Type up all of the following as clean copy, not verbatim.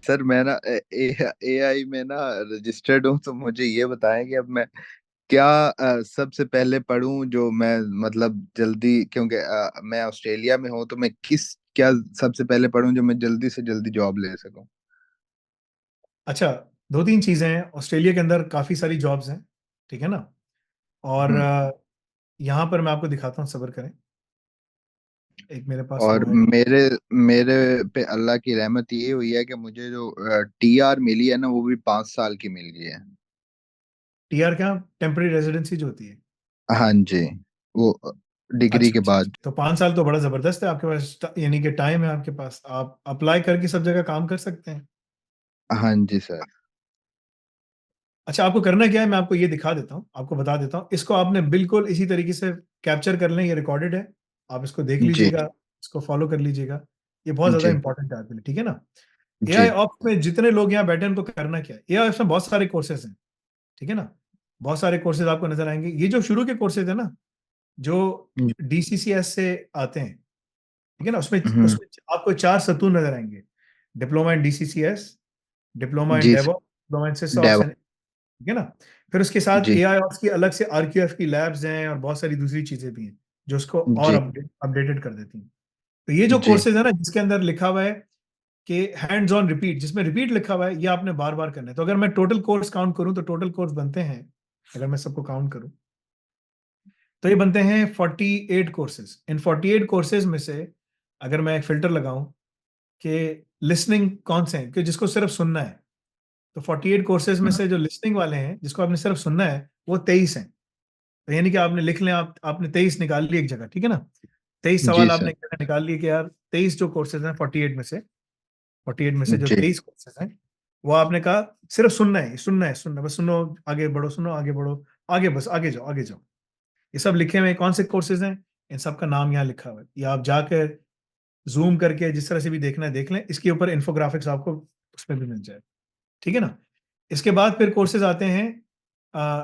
Sir मैं ना AI में ना रजिस्टर्ड हूँ, तो मुझे ये बताएं कि अब मैं क्या सबसे पहले पढूं जो मैं, मतलब जल्दी, क्योंकि मैं ऑस्ट्रेलिया में हूँ, तो मैं क्या सबसे पहले पढूं जो मैं जल्दी से जल्दी जॉब ले सकूं। अच्छा, दो तीन चीजें हैं। ऑस्ट्रेलिया के अंदर काफी सारी जॉब्स हैं, ठीक है ना। और हम्म। यहाँ पर मैं आपको दिखाता हूँ, सब्र करें। एक मेरे पास वो और है। मेरे मेरे पे अल्लाह की रहमत ये हुई है कि मुझे जो टीआर मिली है ना, वो भी 5 साल की मिल गई है। टीआर क्या, टेम्पररी रेजिडेंसी जो होती है। हाँ जी, वो डिग्री अच्छा के अच्छा अच्छा, बाद। तो 5 साल तो बड़ा जबरदस्त है आपके पास, यानी कि टाइम है आपके पास, आप अप्लाई करके सब जगह काम कर सकते हैं। हाँ जी सर। अच्छा, आपको करना क्या है, मैं आपको ये दिखा देता हूँ, आपको बता देता हूँ। इसको आपने बिल्कुल इसी तरीके से कैप्चर कर लें, ये रिकॉर्डेड है। आप इसको देख जी लीजिएगा, इसको फॉलो कर लीजिएगा। ये बहुत ज्यादा जी इंपॉर्टेंट है आपके लिए, ठीक है ना। एआई जी। ऑप्स में जितने लोग यहाँ बैठे हैं उनको करना क्या है, एआई ऑप्स में बहुत सारे कोर्सेज हैं, ठीक है ना। बहुत सारे कोर्सेज आपको नजर आएंगे। ये जो शुरू के कोर्सेज है ना, जो डीसीसीएस से आते हैं, ठीक है ना, उसमें हम्म। उसमें आपको चार सतून नजर आएंगे। Diploma in DCCS, diploma in जी DevOps, sir. Diploma in SysOps, Dev. ठीक है ना। फिर उसके साथ जी एआई ऑप्स की अलग से आरक्यूएफ की लैब्स हैं, और बहुत सारी दूसरी चीजें भी हैं जो उसको और जी अपडेटेड कर देती हैं। तो ये जो जी। कोर्सेज है ना, जिसके अंदर लिखा हुआ है कि हैंड्स ऑन रिपीट, जिसमें रिपीट लिखा हुआ है, ये आपने बार बार करना है। तो अगर मैं टोटल कोर्स काउंट करूं तो टोटल कोर्स बनते हैं, अगर मैं सबको काउंट करूं तो ये बनते हैं 48 कोर्सेज। इन 48 कोर्सेज में से अगर मैं एक फिल्टर लगाऊं कि लिसनिंग कौन से हैं, कि जिसको सिर्फ सुनना है, तो 48 कोर्सेज में से जो लिसनिंग वाले हैं, जिसको आपने सिर्फ सुनना है, वो 23 हैं। तो यानी कि आपने लिख लें, आपने 23 निकाल लिए एक जगह, ठीक है ना। 23 सवाल जी आपने सर। एक जगह निकाल लिए कि यार 23 जो कोर्सेज हैं 48 में से, 48 में से जो जी 23 कोर्सेज हैं, वो आपने कहा सिर्फ सुनना है, सुनना है, सुनना है, बस सुनो, आगे बढ़ो, सुनो, आगे बढ़ो, आगे, बस आगे जाओ, आगे जाओ। ये सब लिखे हुए हैं। कौन से कोर्सेज हैं, इन सब का नाम यहाँ लिखा हुआ है। या आप जाकर जूम करके जिस तरह से भी देखना है देख लें, इसके ऊपर इन्फोग्राफिक्स आपको उसमें भी मिल जाए, ठीक है ना। इसके बाद फिर कोर्सेज आते हैं। आ,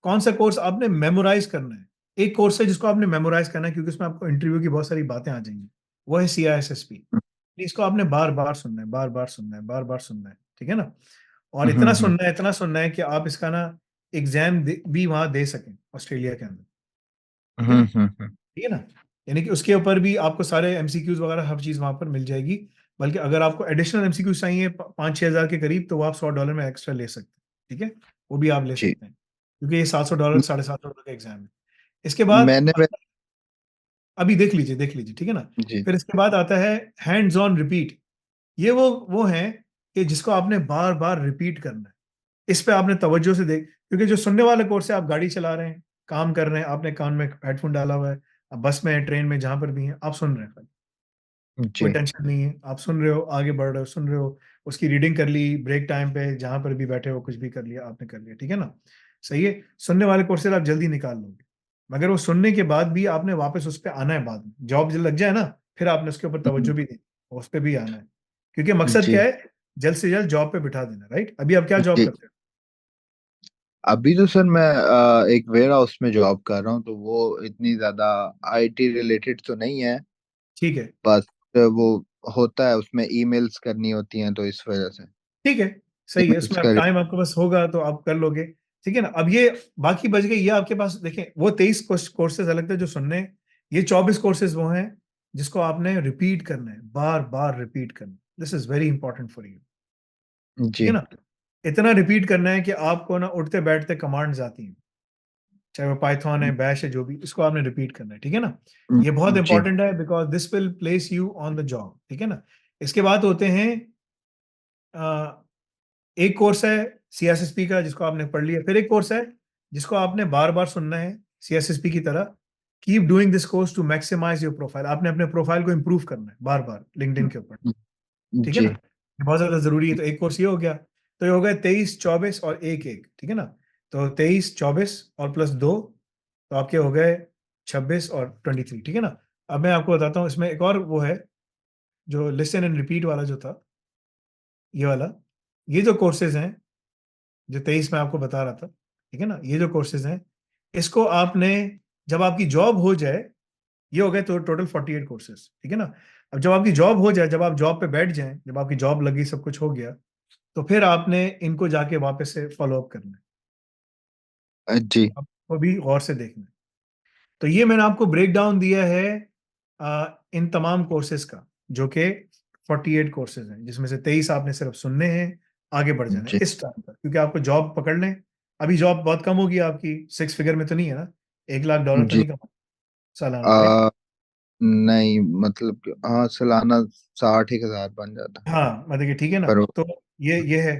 कौन सा कोर्स आपने मेमोराइज करना है। एक कोर्स है जिसको आपने मेमोराइज करना है, क्योंकि उसमें आपको इंटरव्यू की बहुत सारी बातें आ जाएंगी। वो है CISSP। इसको आपने बार बार सुनना है, बार बार सुनना है, बार बार सुनना है, ठीक है ना। और इतना हम्म। सुनना है, इतना सुनना है कि आप इसका ना एग्जाम भी वहां दे सकें ऑस्ट्रेलिया के अंदर, ठीक है ना, हम्म। ठीक है ना। यानी कि उसके ऊपर भी आपको सारे एमसीक्यूज वगैरह हर चीज वहां पर मिल जाएगी। बल्कि अगर आपको एडिशनल एमसीक्यूज चाहिए 5-6 हज़ार के करीब, तो वो आप $100 में एक्स्ट्रा ले सकते हैं, ठीक है। वो भी आप ले जी। सकते हैं, क्योंकि ये $700 $750 का एग्जाम है। इसके बाद मैंने अभी देख लीजिए, देख लीजिए, ठीक है ना। जी। फिर इसके बाद आता है हैंड्स ऑन रिपीट। ये वो है कि जिसको आपने बार बार रिपीट करना है। इस पे आपने तवज्जो से देख, क्योंकि जो सुनने वाले कोर्स है, आप गाड़ी चला रहे हैं, काम कर रहे हैं, आपने कान में हेडफोन डाला हुआ है, आप बस में है, ट्रेन में, जहां पर भी हैं, आप सुन रहे हैं, कोई जी टेंशन नहीं है, आप सुन रहे हो, आगे बढ़ रहे हो, सुन रहे हो। उसकी रीडिंग कर ली, ब्रेक टाइम पे जहां पर भी बैठे हो कुछ भी कर लिया, आपने कर लिया, ठीक है ना। सही है। सुनने वाले कोर्सेज आप जल्दी निकाल लोगे, मगर वो सुनने के बाद भी आपने वापस उस पर आना है। बाद में जॉब जब लग जाए ना, फिर आपने उसके ऊपर तवज्जो भी दी, उस पर भी आना है। क्योंकि मकसद क्या जी है, जल्द से जल्द जॉब पे बिठा देना, राइट। अभी आप क्या जॉब जी। करते हो। अभी तो सर मैं एक वेयर हाउस में जॉब कर रहा हूँ, तो वो इतनी ज्यादा आईटी रिलेटेड तो नहीं है। ठीक है, बस वो होता है, उसमें ईमेल्स करनी होती हैं, तो इस वजह से ठीक है, सही है। ईमेल्स उसमें अब कर। टाइम आपके पास होगा तो आप कर लोगे, ठीक है ना। अब ये बाकी बच गए, ये आपके पास देखें, वो 23 कोर्सेज अलग थे जो सुनने, ये 24 कोर्सेज वो हैं जिसको आपने रिपीट करना है, बार बार रिपीट करना है। This is very important for you, ठीक है जी ना। इतना रिपीट करना है कि आपको ना उठते बैठते कमांड्स आती हैं, चाहे वो पाइथन है, बैश है, जो भी, इसको आपने रिपीट करना है, ठीक है ना। ये बहुत जी इंपॉर्टेंट है, because this will place you on the job, ठीक है ना। इसके बाद होते हैं, एक कोर्स है CSSP का, जिसको आपने पढ़ लिया। फिर एक कोर्स है जिसको आपने बार बार सुनना है, CSSP की तरह। Keep doing this course to maximise your profile. आपने अपने प्रोफाइल को इंप्रूव करना है बार बार लिंक्डइन के ऊपर, ठीक है ना। जी ये बहुत ज्यादा जरूरी है। तो एक कोर्स ये हो गया। तो ये हो गया 23 24 और एक एक, ठीक है ना। तो 23 24 और +2, तो आपके हो गए 26 और 23, ठीक है ना। अब मैं आपको बताता हूँ, इसमें एक और वो है, जो लिसन एंड रिपीट वाला जो था, ये वाला। ये जो कोर्सेज हैं, जो 23 में आपको बता रहा था, ठीक है ना, ये जो कोर्सेज हैं, इसको आपने, जब आपकी जॉब हो जाए, ये हो गए तो टोटल 48 कोर्सेज, ठीक है ना। अब जब आपकी जॉब हो जाए, जब आप जॉब पे बैठ जाएं, जब आपकी जॉब लगी, सब कुछ हो गया, तो फिर आपने इनको जाके वापस से फॉलो अप करना है, जी, आपको भी गौर से देखना है। तो ये मैंने आपको ब्रेक डाउन दिया है इन तमाम कोर्सेज का, जो कि 48 कोर्सेज हैं, जिसमें से 23 आपने सिर्फ सुनने हैं, आगे बढ़ जाना है जी, इस टाइम पर, क्योंकि आपको जॉब पकड़ लें। अभी जॉब बहुत कम होगी आपकी, 6 फिगर में तो नहीं है ना, $1 लाख तो जी। नहीं कमा सालाना, राइट। आ, नहीं मतलब हाँ, सालाना 60,000 बन जाता है। हाँ मतलब कि ठीक है ना। पर तो ये है।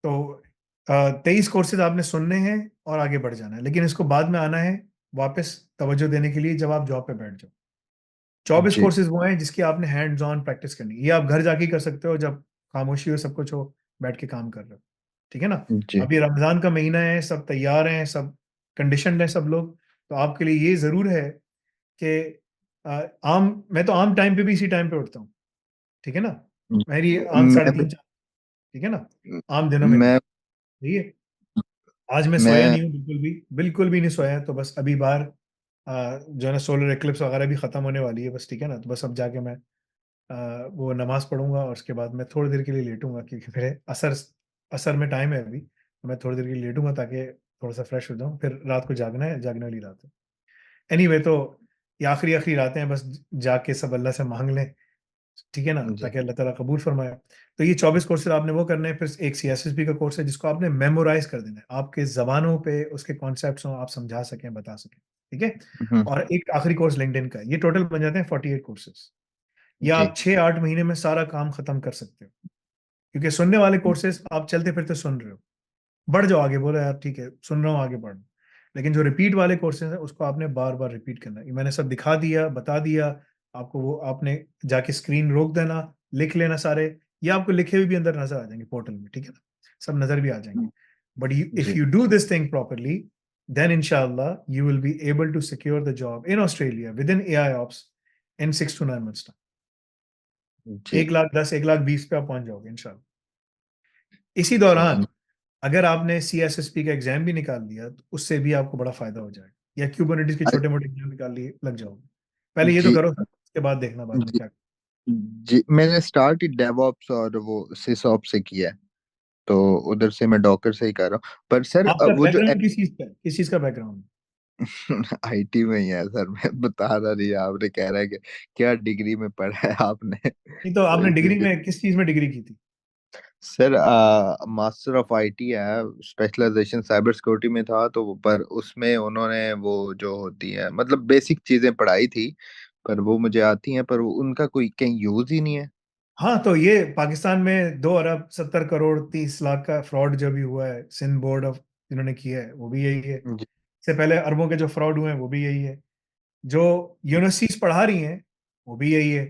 तो 23 कोर्सेज आपने सुनने हैं और आगे बढ़ जाना है, लेकिन इसको बाद में आना है वापस तवज्जो देने के लिए जब आप जॉब पे बैठ जाओ। 24 जी, कोर्सेज वो हैं जिसकी आपने हैंड्स ऑन प्रैक्टिस करनी है। ये आप घर जाके ही कर सकते हो, जब खामोशी हो, सब कुछ हो, बैठ के काम कर रहे हो, ठीक है ना। जी, अभी रमजान का महीना है, सब तैयार हैं, सब कंडीशनड है सब लोग। तो आपके लिए ये जरूर है कि मैं तो आम टाइम पे भी इसी टाइम पे उठता हूँ, ठीक है ना। मेरी आम साढ़े मैं भी तीन चार, ठीक है ना, आम दिनों में भी, मैं ठीक है। आज मैं सोया मैं नहीं हूँ, बिल्कुल भी नहीं सोया। तो बस अभी बाहर जो है ना सोलर एक्लिप्स वगैरह भी खत्म होने वाली है बस, ठीक है ना। तो बस अब जाके मैं वो नमाज पढ़ूंगा और उसके बाद मैं थोड़ी देर के लिए लेटूंगा, क्योंकि मेरे असर असर में टाइम है अभी, तो मैं थोड़ी देर के लिए लेटूंगा ताकि थोड़ा सा फ्रेश हो जाऊं। फिर रात को जागना है, जागने वाली रात है। एनीवे तो ये आखिरी आखिरी रातें हैं, बस जाग के सब अल्लाह से मांग लें, ठीक है ना, जी, ताकि अल्लाह ताला कबूल फरमाए। तो ये 24 कोर्सेज आपने वो करने हैं। फिर एक सीएसएसबी का कोर्स है जिसको आपने मेमोराइज कर देना है, आपके जबानों पे उसके कॉन्सेप्ट्स हो, आप समझा सकें, बता सकें, ठीक है। हम्म, और एक आखिरी कोर्स लिंक्डइन का है। ये टोटल बन जाते हैं 48 कोर्सेज। या जी, आप 6-8 महीने में सारा काम खत्म कर सकते हो, क्योंकि सुनने वाले कोर्सेज आप चलते फिरते सुन रहे हो, बढ़ जाओ आगे, बोलो यार ठीक है सुन रहा हूँ, आगे बढ़। लेकिन जो रिपीट वाले कोर्सेज हैं उसको आपने बार बार रिपीट करना है। ये मैंने सब दिखा दिया, बता दिया आपको, वो आपने जाके स्क्रीन रोक देना, लिख लेना सारे। ये आपको लिखे हुए भी अंदर नजर आ जाएंगे पोर्टल में, ठीक है ना, सब नजर भी आ जाएंगे। बट इफ जी। You do this thing properly, then inshallah you will be able to secure the job in Australia within AI ops in 6 to 9 months time। जी, 1 लाख 10, 1 लाख 20 पे आप पहुंच जाओगे इंशाल्लाह। इसी दौरान अगर आपने CSSP का एग्जाम भी निकाल लिया, तो उससे भी आपको बड़ा फायदा हो जाएगा। या क्यूबरनेटिस के छोटे मोटे एग्जाम निकाल लिए, लग जाओगे। पहले ये तो जी, करो, उसके बाद देखना बाद में जी, क्या। जी। मैंने स्टार्ट ही डेवऑप्स और वो सिसऑप से किया है, तो उधर से मैं डॉकर से ही कर रहा हूँ। पर सर आपका वो जो बैकग्राउंड किस चीज का है? किस चीज का बैकग्राउंड? आईटी में ही है सर। मैं बता रहा नहीं, आपने कह रहा है कि क्या डिग्री में पढ़ा है आपने नहीं तो तो आपने डिग्री इसीलिए। में किस चीज में डिग्री की थी? सर मास्टर ऑफ आईटी है, स्पेशलाइजेशन साइबर सिक्योरिटी में था, तो पर उसमें उन्होंने वो जो होती है मतलब बेसिक चीजें पढ़ाई थी, पर वो मुझे आती हैं, पर उनका कोई कहीं यूज ही नहीं है। हाँ तो ये पाकिस्तान में 2 अरब 70 करोड़ 30 लाख का फ्रॉड जो भी हुआ है, सिंध बोर्ड ऑफ जिन्होंने किया है वो भी यही है। जी, इससे पहले अरबों के जो फ्रॉड हुए हैं वो भी यही है। जो यूनिवर्सिटीज पढ़ा रही हैं वो भी यही है।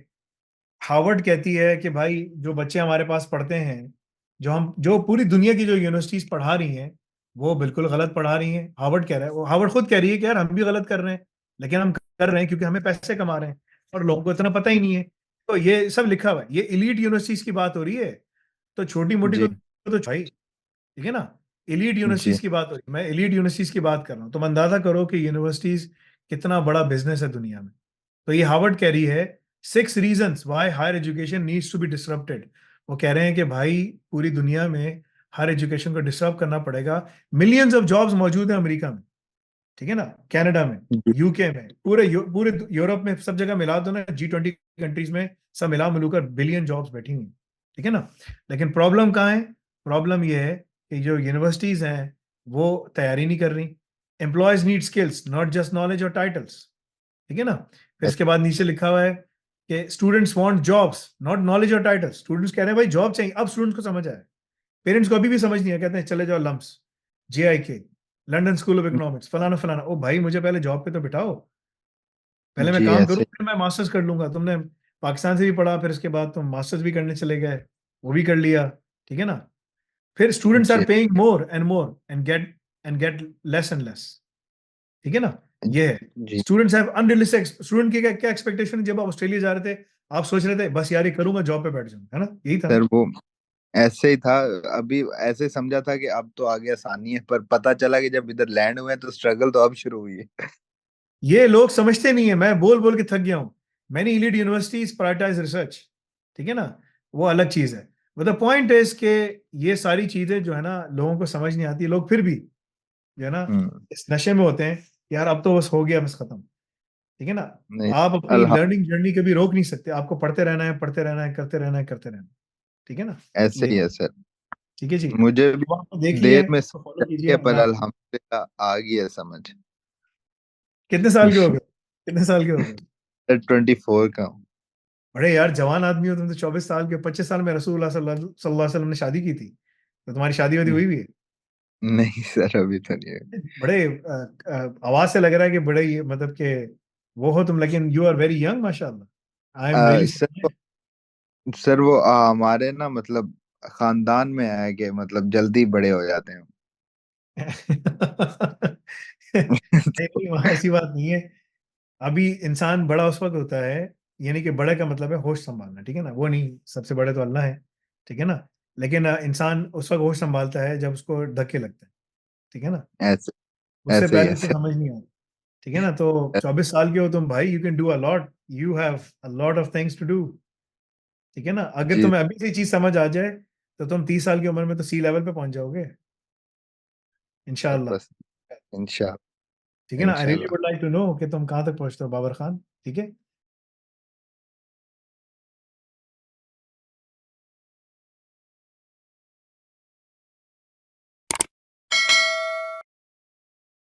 हार्वर्ड कहती है कि भाई जो बच्चे हमारे पास पढ़ते हैं, जो पूरी दुनिया की जो यूनिवर्सिटीज पढ़ा रही हैं, वो बिल्कुल गलत पढ़ा रही हैं। हार्वर्ड कह रहा है, वो हार्वर्ड खुद कह रही है कि यार हम भी गलत कर रहे हैं, लेकिन हम कर रहे हैं क्योंकि हमें पैसे कमा रहे हैं और लोगों को इतना पता ही नहीं है। तो ये सब लिखा हुआ है, ये इलीट यूनिवर्सिटीज की बात हो रही है। तो छोटी मोटी को जी, तो भाई, ठीक है ना। एलीट जी, यूनिवर्सिटीज की बात हो रही है, मैं एलीट यूनिवर्सिटीज की बात कर रहा हूँ। तुम अंदाजा करो कि यूनिवर्सिटीज कितना बड़ा बिजनेस है दुनिया में। तो ये हार्वर्ड कह रही है 6 reasons why higher education needs to be disrupted. वो कह रहे हैं कि भाई पूरी दुनिया में हायर एजुकेशन को डिसरप्ट करना पड़ेगा। मिलियंस ऑफ जॉब्स मौजूद हैं अमेरिका में, ठीक है ना, कनाडा में, जी। यूके में, पूरे यूरोप में, सब जगह मिला दो ना, G20 कंट्रीज में, सब मिला मिलूकर बिलियन जॉब्स बैठी हुई हैं, ठीक है ना। लेकिन प्रॉब्लम कहाँ है? प्रॉब्लम ये है कि जो यूनिवर्सिटीज हैं वो तैयारी नहीं कर रही। Employees need skills not just knowledge और टाइटल्स, ठीक है ना। फिर इसके बाद नीचे लिखा हुआ है कि students want jobs not knowledge और टाइटल्स। स्टूडेंट्स कह रहे हैं भाई जॉब चाहिए। अब स्टूडेंट्स को समझ आया, पेरेंट्स को अभी भी समझ नहीं है, कहते हैं चले जाओ LUMS, JIK, London school of economics, फलाना फलाना। ओ भाई मुझे पहले जॉब पे तो बिठाओ, पहले मैं जी काम करूँ ऐसे। फिर मैं मास्टर्स कर लूंगा। तुमने पाकिस्तान से भी पढ़ा, फिर इसके बाद तुम मास्टर्स भी करने चले गए, वो भी कर लिया, ठीक है ना। फिर स्टूडेंट्स आर जी, paying more and get less and less, ठीक है ना। ये है, जी। Students have unrealistic. स्टूडेंट की क्या क्या एक्सपेक्टेशन? जब आप ऑस्ट्रेलिया जा रहे थे, आप सोच रहे थे बस यार ये करूंगा जॉब पे बैठ जाऊंगा, है ना, यही था सर ना। वो ऐसे ही था। अभी ऐसे समझा था कि अब तो आगे आसानी है, पर पता चला कि जब इधर लैंड हुए हैं तो स्ट्रगल तो अब शुरू हुई है। ये लोग समझते नहीं है, मैं बोल बोल के थक गया हूं। Many elite universities prioritize research, ठीक है ना, वो अलग चीज है। बट द पॉइंट इज के ये सारी चीजें जो है ना लोगों को समझ नहीं आती, लोग फिर भी जो है ना हम्म। इस नशे में होते हैं, यार अब तो बस हो गया, बस खत्म, ठीक है ना। नहीं। आप अपनी अल्हम लर्निंग जर्नी कभी रोक नहीं सकते, आपको पढ़ते रहना है, पढ़ते रहना है, करते रहना है, करते रहना है, ठीक है ना। ऐसे ये ही है सर। ठीक है जी। मुझे भी अब आपने देख लिया देर है, में इसको फॉलो समझ आई कीजिए। है, पर हाँ, अल्हम्दुलिल्लाह आ गई है समझ। कितने साल के हो गए, कितने साल के हो गए? 24 का हूँ। बड़े यार जवान आदमी हो तुम तो, 24 साल के, 25 साल में रसूलुल्लाह सल्लल्लाहु अलैहि वसल्लम ने शादी की थी, तो तुम्हारी शादी वादी हुई भी है? नहीं सर, अभी तो नहीं है। बड़े आवाज से लग रहा है कि बड़े ये मतलब के वो हो तुम, लेकिन यू आर वेरी यंग माशाल्लाह, आई एम रियली सर वो हमारे ना मतलब खानदान में है कि मतलब जल्दी बड़े हो जाते हैं। नहीं नहीं, वहाँ ऐसी बात नहीं है। अभी इंसान बड़ा उस वक्त होता है, यानी कि बड़े का मतलब है होश संभालना, ठीक है ना, वो नहीं, सबसे बड़े तो अल्लाह है, ठीक है ना। लेकिन इंसान उस वक्त होश संभालता है जब उसको धक्के लगते हैं, ठीक है ना। ऐसे उससे ऐसे ही पहले है उसको सर। समझ नहीं आता, ठीक है ना। तो 24 साल के हो तुम भाई, you can do a lot, you have a lot of things to do, ठीक है ना। अगर जी तुम्हें अभी से चीज समझ आ जाए तो तुम 30 साल की उम्र में तो सी लेवल पे पहुंच जाओगे, सर, इंशाल्लाह। बस इंशाल्लाह। ठीक है ना। आई रियली इंशाल्लाह। वुड लाइक टू नो कि तुम कहाँ तक पहुंचते हो बाबर खान, ठीक है।